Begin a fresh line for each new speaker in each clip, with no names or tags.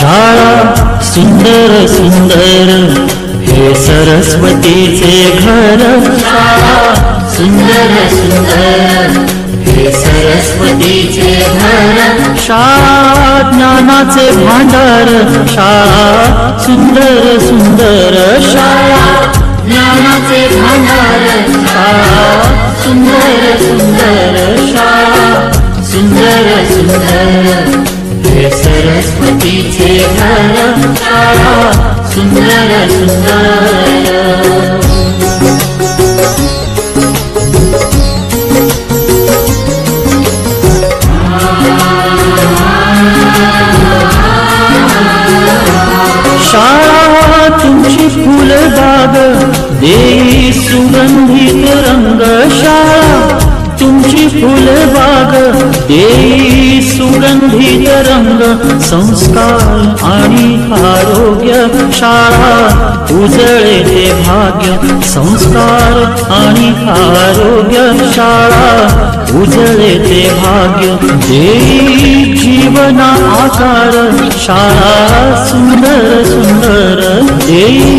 शाळा सुंदर सुंदर हे सरस्वतीचे घर. शाळा सुंदर सुंदर हे सरस्वतीचे घर. शाळा ज्ञानाचे भांडार. शाळा सुंदर सुंदर. शाळा ज्ञानाचे भांडार. शाळा सुंदर सुंदर. शाळा सुंदर सुंदर हे सरस्वतीचे घर. शाळा सुंदर सुंदर. शाळा तुमची फुलबाग देई सुगंधित रंग. शाळा तुमची फुलबाग देई सुगंधित रंग. संस्कार आणि आरोग्य शाळा उजळे ते भाग्य. संस्कार आणि आरोग्य शाळा उजळे ते भाग्य. देई जीवना आकार. शाळा सुंदर सुंदर देई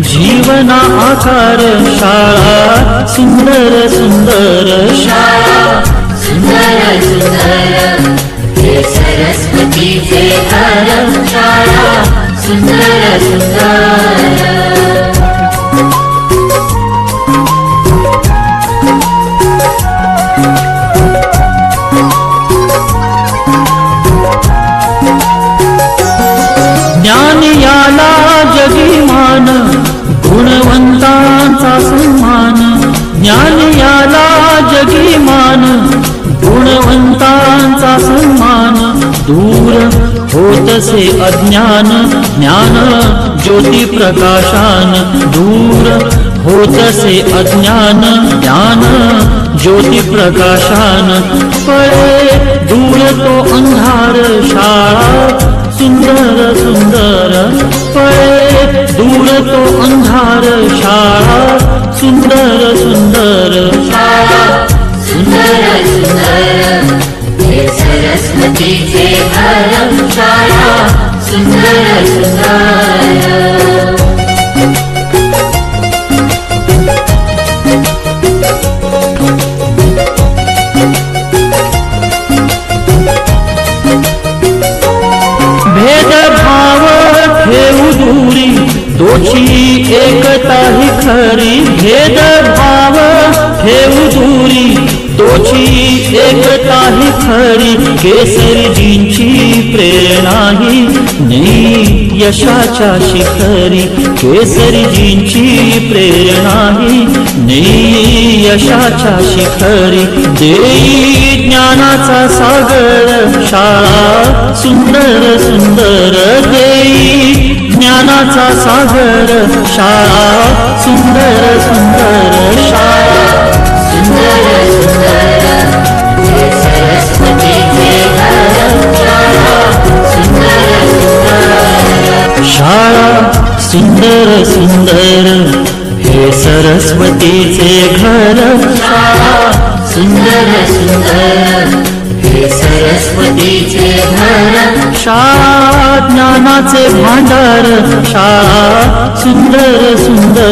जीवना आकार. शाळा सुंदर सुंदर. शाळा सुंदर सुंदर हे सरस्वतीचे घर. शाळा सुंदर सुंदर. ज्ञान याला जगीमान गुणवंतांचा सन्मान. ज्ञान याला जगीमान गुणवंतांचा सन्मान. दूर होतसे अज्ञान ज्ञान ज्योती प्रकाशान. दूर होतसे अज्ञान ज्ञान ज्योती प्रकाशान. पळे दूर तो अंधार. शाळा सुंदर सुंदर. पळे दूर तो अंधार. शाळा सुंदर सुंदर. शाळा सुंदर सुंदर हे सरस्वतीचे घर. शाळा सुंदर सुंदर. भेदभाव ठेवू दूरी दोषी एकता ही खरी. भेदभाव ठेवू दूरी दोषी एकता ही खरी. केसरीजींची प्रेरणा ही नेई यशाच्या शिखरी. केसरीजींची प्रेरणा ही नेई यशाच्या शिखरी. देई ज्ञानाचा सागर. शाळा सुंदर सुंदर देई ज्ञानाचा सागर. शाळा सुंदर सुंदर. शाळा सुंदर सुंदर हे सरस्वतीचे घर. शाळा सुंदर सुंदर. शाळा सुंदर सुंदर हे सरस्वतीचे घर. शाळा सुंदर सुंदर हे सरस्वतीचे घर. शाळा ज्ञानाचे भांडार. शाळा सुंदर सुंदर.